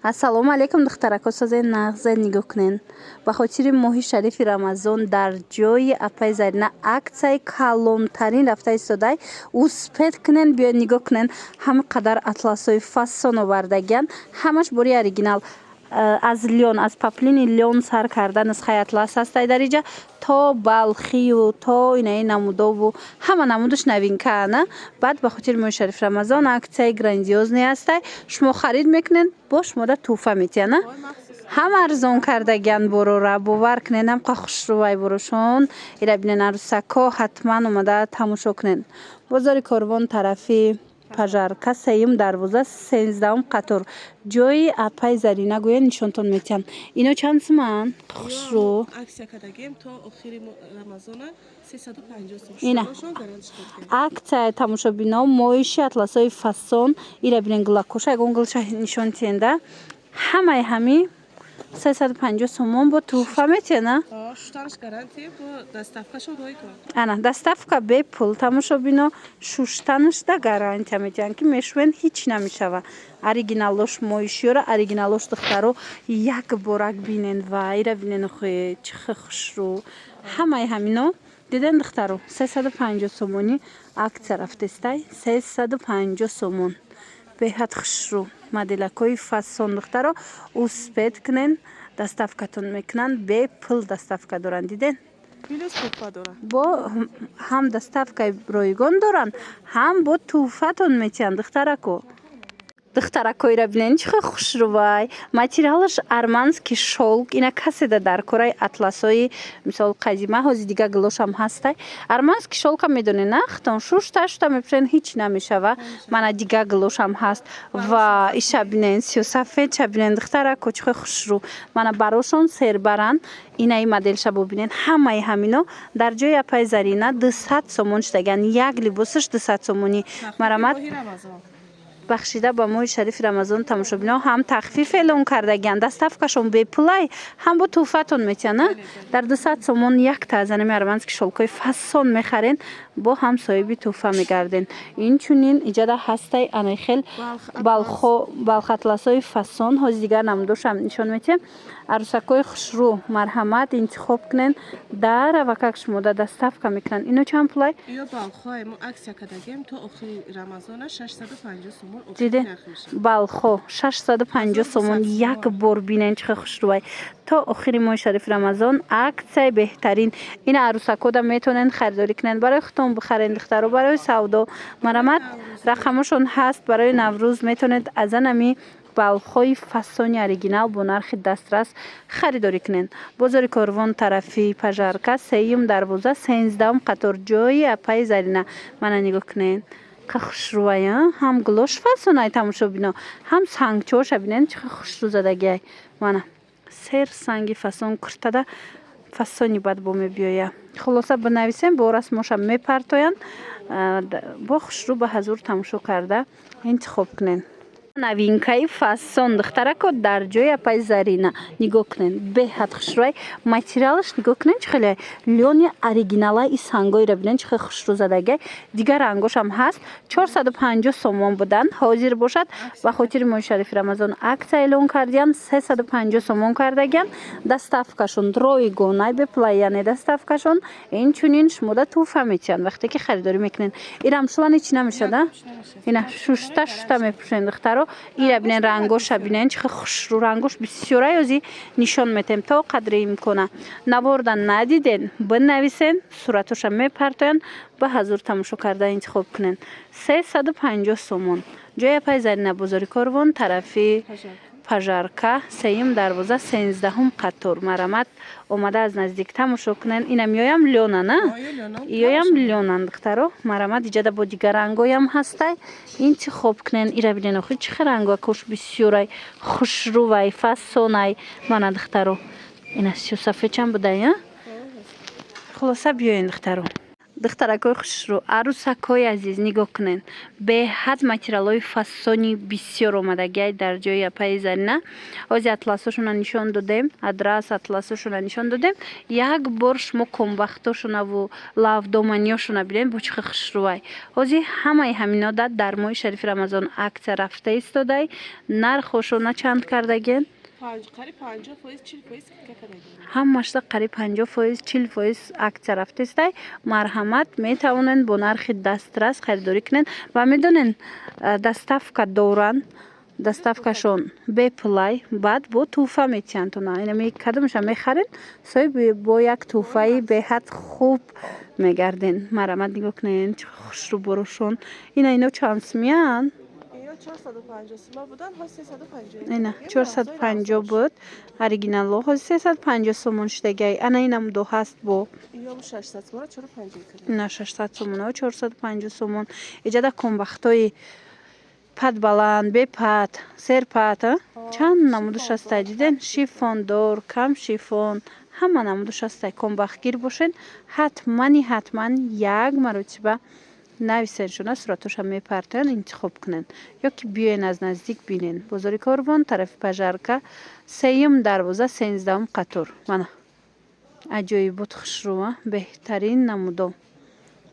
ассалому алайкум духтарако, созаи нағза нигоҳ кунен. Ба хотири моҳи шарифи Рамазон дар ҷои Апаи Зарина аксияи калонтарин рафта истодай. Успед кунен, биёед нигоҳ кунен. Ҳама қадар атласои фасон овардагиян. Ҳамаш бори оригинал аз лён, аз паплини лён сар карда нусхаи атлас ҳастай дар иҷа то балхию то инаи намудову ҳама намудаш новинкаана. Баъд ба хотири моҳи шарифи Рамазон аксияи грандиозне ҳастай. Шумо харид мекунен, бо шумода туҳфа метиҳана. ҳама арзон кардагиян борора, бовар кунен, ҳамқа хушрӯвай борошон. Ира бинен арӯсако ҳатман омада тамошо кунен. Бозори Корвон тарафи Пажарка сеюм дарвоза 13 қатор ҷои Апаи Зарина гӯя нишонтон метиҳам. Ино чанд суман? Хушрӯ. Аксия кардагем то охири Рамазона 350 сум. Ина аксия тамошобино моиши атласои фасон. Ира бинен гулакоша ягон гулша нишон тиҳенда. Ҳамаи ҳами 350 сомон бо туҳфа метиҳана. Шуштанаш гарантия бо доставкашон ройгон. Ана доставка бепул тамошобино шуштанаш да гарантия метиҳан ки мешӯен ҳеҷ намешава. Оригиналош моишиёра оригиналош духтаро як борак бинен ва ира бинен охе чихе хушрӯ. Ҳамаи ҳамино диден духтаро 350 сомони аксия рафтестай 350 сомон. Беҳад хушрӯ моделакои фасон духтаро успед кунен, доставкатон мекунанд, бепул доставка доранд. Диден Плюс туҳфа доранд. бо ҳам доставкаи ройгон доранд, ҳам бо туҳфатон метиҳанд духтарако. Духтаракоира бинен чихе хушрӯвай. Материалаш арманский шелк. Ина каседа дар кораи атласои мисол қадима ҳози дига глошам ҳастай. Арманский шелкам медонед на? Хтон шушта мепӯшен ҳеҷ намешава. Мана дига глошам ҳаст. Ва иша бинен сиёсафедша бинен духтарако чихе хушрӯ. Мана барошон сербаранд. Инаи моделша бубинен. Ҳамаи ҳамино дар ҷои Апаи Зарина 200 сомон штаган. Як либосаш 200 сомонӣ. Марамат бахшида ба моҳи шарифи Рамазон тамошобино ҳам тахфиф эълон кардагиян. Доставкашон бепулай, ҳам бо туҳфатон метиҳана. Дар 200 сомон як тазанами арманский шелкои фасон мехарен, бо ҳам соҳиби туҳфа мегарден. Инчунин иҷада ҳастай анахел балхатласои фасон ҳози дигар намудошам нишон метиҳам. Арӯсакои хушрӯ марҳамат интихоб кунен. Дар авакак шумода доставка мекунанд. Ино чанд пулай? Ё балхои мо аксия кардагем то охири Рамазона 650 сомон. Диде балхо 650 сомон як бор бинен чихе хушрӯвай. То охири моҳи шарифи Рамазон аксияи беҳтарин. Ина арӯсакода метонен харидорӣ кунен, барои хутон бихарен духтаро, барои савдо. Марамат рақамашон ҳаст. Барои Наврӯз метонед аз анами балхои фасони оригинал бо нархи дастрас харидорӣ кунен. Бозори Корвон тарафи Пажарка сеюм дарвоза 13 қатор ҷои Апаи Зарина. Мана нигоҳ кунен. Ка хушрӯвая ҳам глош фасонай тамошобино, ҳам сангчоша бинен чихе хушрӯ задагиай. Мана сер санги фасон куртада фасони бад бо мебиёя. Хулоса бинависем бо расмоша мепартоянд. Бо хушрӯ ба ҳазур тамошо карда интихоб кунен. Новинкаи фасон духтарако дар ҷои Апаи Зарина нигоҳ кунен. Беҳад хушрӯвай. Материалаш нигоҳ кунен чихе лёни оригиналаи сангоира бинен чихе хушрӯ задагиай. Дигар рангошам ҳаст. 450 сомон будан ҳозир бошад. Ба хотири моҳи шарифи Рамазон аксия эълон кардиян 350 сомон кардагиян. Доставкашон ройгонай бепулай, яъне доставкашон инчунин шумода туҳфа метиҳанд вақте ки харидорӣ мекунен. Ирам шулан ҳеҷ намешада? Ина шушта мепӯшен духтаро. Ира бинен рангоша бинен чихе хушрӯ рангош бисёра ёзи нишон метем то қадри имкона. Наворда надиден бинависен, суратоша мепартоян, ба ҳазур тамошо карда интихоб кунен. 350 сомон. ҷои Апаи Зарина бозори Корвон тарафи Пажарка сеюм дарвоза 13 қатор. Марамат омада аз наздик тамошо кунен. Ина миёям лёна на? Иёям лёнан духтаро. Марамат иҷада бо дигар рангоям ҳастай. Интихоб кунен. Ира бинен охи чихе рангакош бисёрай хушрӯвай фасонай. Мана духтаро. Ина сиёсафедчам будай, а? Хулоса биёен духтаро. духтаракои хушрӯ, арӯсакои азиз, нигоҳ кунед. Беҳад материалҳои фасони бисёр омадагиай дар ҷои Апаи Зарина. Ҳозир атласашона нишон додем, адрас атласашона нишон додем. Як бор шумо комбахтошонаву лавдоманиёшона бинед бо чӣ хушрӯай. Ҳозир ҳамаи ҳамино дар моҳи шарифи Рамазон аксия рафта истодай. Нархошона чанд кардаген? Qarib 50%, 40% скидка кардагем. ҳамашда қариб 50%, 40% аксия рафтаистай. Марҳамат, метавонен бо нархи дастрас харидорӣ кунен ва медонен доставка доранд. Доставкашон беплай, баъд бо туҳфа метиҳанд. Инами кадомаша мехарен, соҳиби бо як туҳфаи беҳад хуб мегарден. Марҳамат, нигоҳ кунен чӣ хушрӯ борошон. Ино чанд сумиянд? Ино 450 сум будан, ҳоз 350. Ина 450 буд. Оригинало ҳози 350 сомон шудагай. Ана инам до ҳаст бо Иём 600 сум 450 кардем. ина 600 сомон, 450 сомон. Иҷада комбахтои пад баланд, бепад, серпад, чанд намудуш ҳастай диден? Шифондор, кам шифон, ҳама намудуш ҳастай. Комбахтгир бошен, ҳатман як маротиба нависеншона суратоша мепартен интихоб кунен. Ё ки биёен аз наздик бинен. Бозори Корвон, тарафи Пажарка, 3-ум дарвоза, 13-ум қатор. Мана аҷоибот хушрӯа, беҳтарин намудо,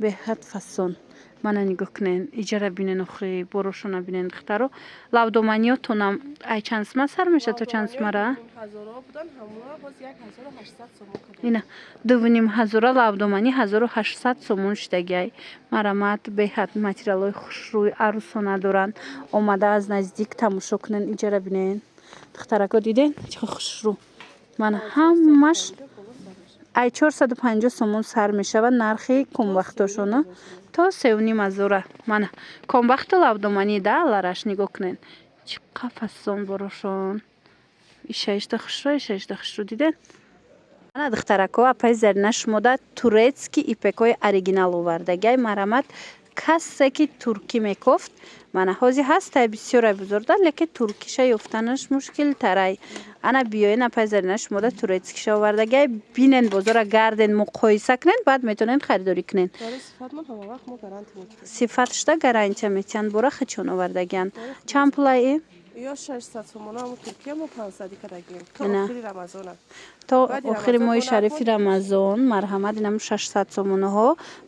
беҳад фасон. Мана нигоҳ кунен, иҷара бинен, охири борошона бинен духтаро. Лавдоманиётонам ай чанд сума сар меша то чанд сумара? ҳазора будан, ҳамуна ҳоз 1800 сомон кардем. Ина 2500 лавдомани 1800 сомон шудагай. Марҳамат, беҳад материалҳои хушрӯи арӯсона доранд. Омада аз наздик тамошо кунен, иҷара бинен. Духтарако диден чӣ хушрӯ. Мана ҳамаш ай 450 сомон сар мешавад нархи комбахтошона то 3500. Мана комбахту лавдомани далараш нигоҳ кунен. Чӣ қафасон борошон. Ишаишта хушрӯ диден? Мана духтарако, Апаи Зарина шумода турецки ипекҳои оригинал овардагай. Марҳамат, касе ки туркӣ мекофт. Мана ҳозир ҳастай бисёрай бузурда, лекин туркиша ёфтанаш мушкилтарай. Ана биёен Апаи Зарина шумода турецкиша овардагай. Бинен бозора гарден, муқоиса кунен, баъд метавонен харидорӣ кунен. Дори сифатмон ҳама вақт мо гарантия метиҳем. Сифатшда гарантия метиҳанд. Бора хачон овардагиян. Чанд пулай? Иё 600 сомон ҳамун Туркия мо 500 кардагем. То Ина. охири Рамазона. То Баъди охири Рамазон моҳи бо шарифи нархҳои Рамазон, марҳамат, инам 600 сомонаҳо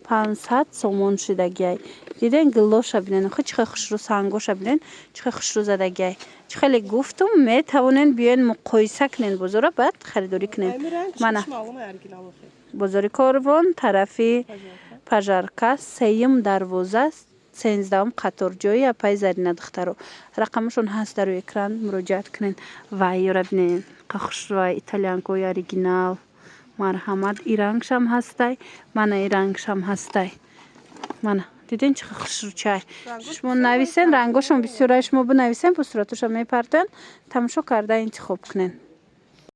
500 сомон шудагиай. Диден гилоша бинен, охи чӣ хел хушрӯ, сангоша бинен, чӣ хел хушрӯ задагиай. Чӣ хеле гуфтум, метавонен биёен муқоиса кунен бозора, баъд харидорӣ кунен. Ами ранг Мана чиш маълума оригинал охир. бозори Корвон, тарафи Пажарка. Пажарка, 3-ум дарвоза, 13-ум қатор, ҷои Апаи Зарина духтаро. Рақамашон ҳаст дар рӯи экран, муроҷиат кунен. Вай ёра бинен, қа хушрӯай итальянкои оригинал. Марҳамат, и рангшам ҳастай, мана и рангшам ҳастай. Мана диден чӣ хел хушрӯчай. Шумо нависен, рангошон бисёрай, шумо бинависен, бо суратоша мепартен, тамошо карда интихоб кунен.